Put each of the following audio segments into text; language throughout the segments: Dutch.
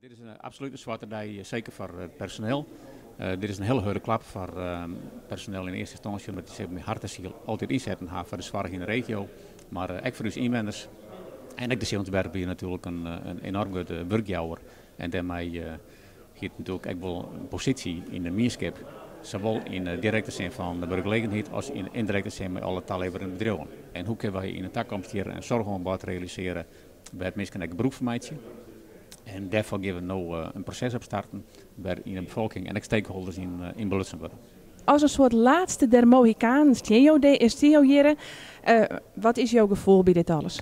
Dit is een absolute zwarte dag, zeker voor het personeel. Dit is een hele harde klap voor personeel in eerste instantie, omdat ze met hart en ziel altijd inzetten voor de zorg in de regio. Maar ook voor de inwoners. En ook de Zeeuwensberg is natuurlijk een enorm grote werkjouwer. En daarmee heeft natuurlijk ook wel een positie in de gemeenschap. Zowel in de directe zin van de werkgelegenheid als in de indirecte zin met alle talleverende bedrijven. En hoe kunnen wij in de toekomst hier een zorgaanbod realiseren bij het mensen een beroepsformatie. En daarvoor gaan we nu een proces opstarten bij in de bevolking en ook stakeholders in Belutsenburg. Als een soort laatste der Mohikanen, wat is jouw gevoel bij dit alles?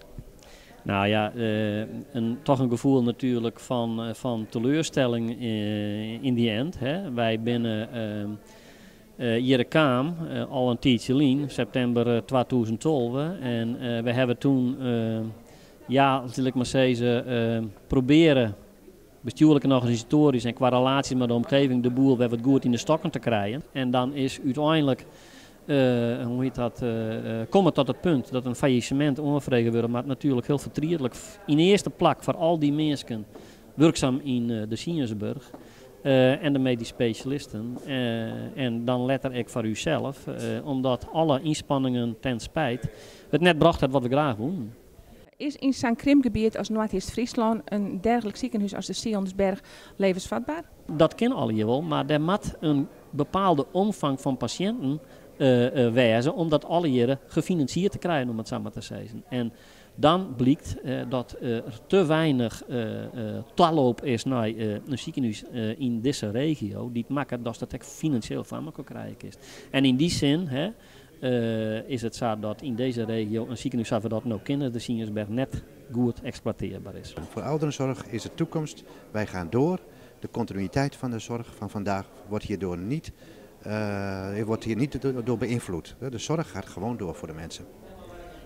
Nou ja, toch een gevoel natuurlijk van teleurstelling in die end. Hè. Wij binnen hier Kaam al een tijdje lang, september 2012. En we hebben toen, zal ik maar zeggen, proberen bestuurlijk en organisatorisch en qua relaties met de omgeving de boel weer wat goed in de stokken te krijgen. En dan is uiteindelijk komen tot het punt dat een faillissement onvregen wordt, maar natuurlijk heel verdrietig. In eerste plek voor al die mensen werkzaam in de Zeeuwensberg en de medisch specialisten. En dan letter ik voor uzelf, omdat alle inspanningen ten spijt het net bracht het wat we graag doen. Is in zijn krimpgebied als Noord-Friesland een dergelijk ziekenhuis als de Zeeuwensberg levensvatbaar? Dat kennen alle je wel, maar er moet een bepaalde omvang van patiënten wijzen om dat alle jaren gefinancierd te krijgen, om het zo maar te zeggen. En dan blijkt dat er te weinig talloop is naar een ziekenhuis in deze regio die het maakt dat het financieel van elkaar krijgen is. En in die zin is het zo dat in deze regio een ziekenhuis zoals we dat nou kennen, de Zeeuwensberg, net goed exploiteerbaar is. Voor ouderenzorg is de toekomst. Wij gaan door. De continuïteit van de zorg van vandaag wordt hier niet door beïnvloed. De zorg gaat gewoon door voor de mensen.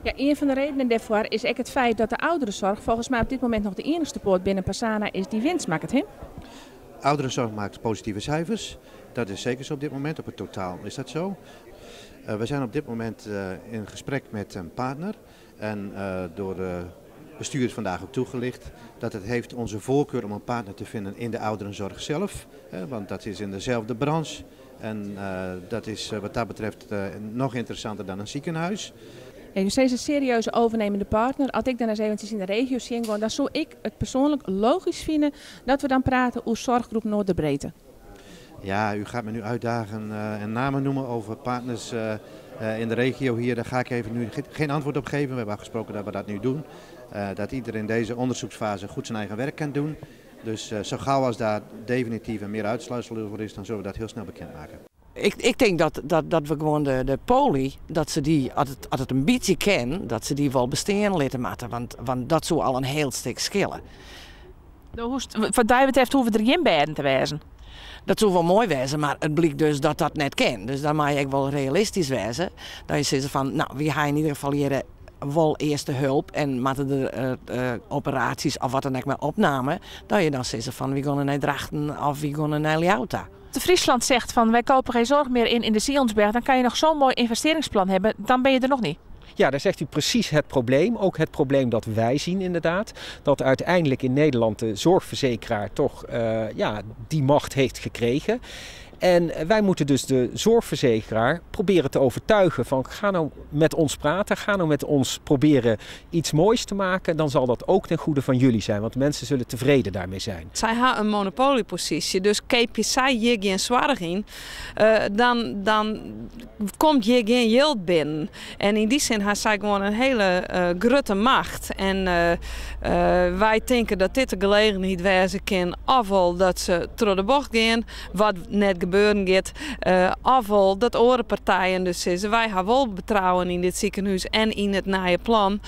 Ja, een van de redenen daarvoor is ook het feit dat de ouderenzorg volgens mij op dit moment nog de enige poort binnen Passana is die winst maakt. Hè? Ouderenzorg maakt positieve cijfers. Dat is zeker zo op dit moment. Op het totaal is dat zo. We zijn op dit moment in gesprek met een partner. En door de bestuur is vandaag ook toegelicht dat het heeft onze voorkeur om een partner te vinden in de ouderenzorg zelf. Want dat is in dezelfde branche. En dat is wat dat betreft nog interessanter dan een ziekenhuis. Ja, je steeds een serieuze overnemende partner. Als ik dan eens eventjes in de regio zie, dan zou ik het persoonlijk logisch vinden dat we dan praten over zorggroep Noorderbreedte. Ja, u gaat me nu uitdagen en namen noemen over partners in de regio hier. Daar ga ik even nu geen antwoord op geven. We hebben afgesproken dat we dat nu doen. Dat iedereen in deze onderzoeksfase goed zijn eigen werk kan doen. Dus zo gauw als daar definitief en meer uitsluitsel over is, dan zullen we dat heel snel bekendmaken. Ik denk dat we gewoon de poli, dat ze die, als het een beetje kennen, dat ze die wel bestaan laten maken. Want dat zou al een heel stuk schillen. Wat mij betreft hoeven er geen beiden te wezen. Dat zou wel mooi wezen, maar het blijkt dus dat dat net kan. Dus dan mag je ook wel realistisch wezen. Dat je zegt van, nou, we gaan in ieder geval hier wel eerste hulp en moeten er operaties of wat dan ook maar opnamen. Dat je dan zegt van, we gaan naar Drachten of we gaan naar Ljouwta. De Friesland zegt van, wij kopen geen zorg meer in de Zeeuwensberg. Dan kan je nog zo'n mooi investeringsplan hebben, dan ben je er nog niet. Ja, daar zegt u precies het probleem. Ook het probleem dat wij zien inderdaad. Dat uiteindelijk in Nederland de zorgverzekeraar toch die macht heeft gekregen. En wij moeten dus de zorgverzekeraar proberen te overtuigen van ga nou met ons praten, ga nou met ons proberen iets moois te maken. Dan zal dat ook ten goede van jullie zijn, want mensen zullen tevreden daarmee zijn. Zij hebben een monopoliepositie, dus keep zij hier geen zwaar in, dan komt hier geen geld binnen. En in die zin heeft zij gewoon een hele grote macht. En wij denken dat dit de gelegenheid wezen kan, ofwel dat ze door de bocht gaan, wat net gebeuren gaat, ofwel dat andere partijen dus zeggen, wij hebben wel vertrouwen in dit ziekenhuis en in het nieuwe plan.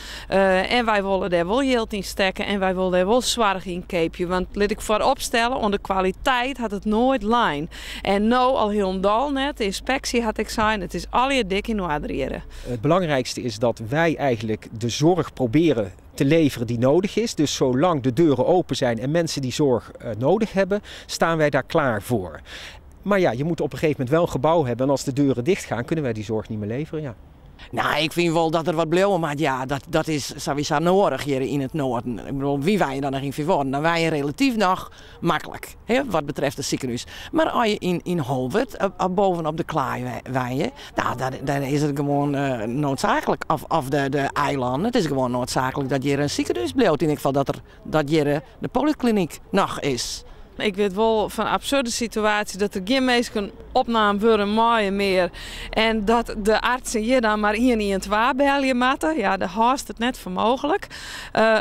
En wij willen daar wel geld in steken en wij willen daar wel zwaar in keepje. Want laat ik voorop stellen, onder kwaliteit had het nooit lijn. En nou al heel dal net, de inspectie had ik zijn, het is al je dik in orde. Het belangrijkste is dat wij eigenlijk de zorg proberen te leveren die nodig is. Dus zolang de deuren open zijn en mensen die zorg nodig hebben, staan wij daar klaar voor. Maar ja, je moet op een gegeven moment wel een gebouw hebben en als de deuren dicht gaan, kunnen wij die zorg niet meer leveren. Ja. Nou, ik vind wel dat er wat blijven, maar ja, dat is sowieso nodig hier in het noorden. Ik bedoel, wie wij je dan nog in verwoorden? Dan wij je relatief nog makkelijk, hè, wat betreft het ziekenhuis. Maar als je in Holwert, bovenop de klaai wijden, nou, dan is het gewoon noodzakelijk, of de eilanden, het is gewoon noodzakelijk dat je een ziekenhuis blijft. In ieder geval dat je de polykliniek nog is. Ik weet wel van een absurde situatie dat er geen mensen opname worden maaien meer. En dat de artsen hier dan maar 112 bellen moeten. Ja, dat haast het net voor mogelijk.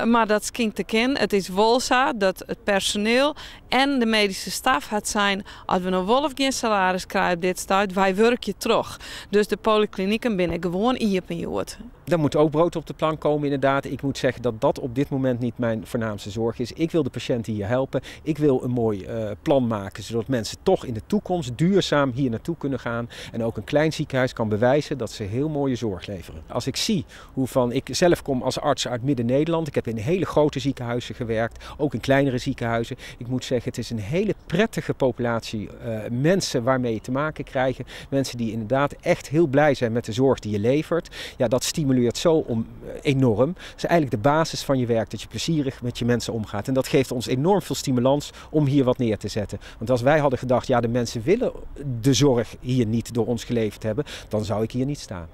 Maar dat is kind te kennen. Het is wel zo dat het personeel en de medische staf het zijn. Als we nog wel of geen salaris krijgen op dit stuit, wij werken terug. Dus de polyklinieken binnen gewoon ingepenjoerd. Er moet ook brood op de plank komen inderdaad. Ik moet zeggen dat dat op dit moment niet mijn voornaamste zorg is. Ik wil de patiënten hier helpen. Ik wil een mooi plan maken zodat mensen toch in de toekomst duurzaam hier naartoe kunnen gaan. En ook een klein ziekenhuis kan bewijzen dat ze heel mooie zorg leveren. Als ik zie ik zelf kom als arts uit Midden-Nederland. Ik heb in hele grote ziekenhuizen gewerkt. Ook in kleinere ziekenhuizen. Ik moet zeggen het is een hele prettige populatie mensen waarmee je te maken krijgt. Mensen die inderdaad echt heel blij zijn met de zorg die je levert. Ja, dat stimuleert zo enorm. Dat is eigenlijk de basis van je werk, dat je plezierig met je mensen omgaat. En dat geeft ons enorm veel stimulans om hier wat neer te zetten. Want als wij hadden gedacht, ja, de mensen willen de zorg hier niet door ons geleverd hebben, dan zou ik hier niet staan.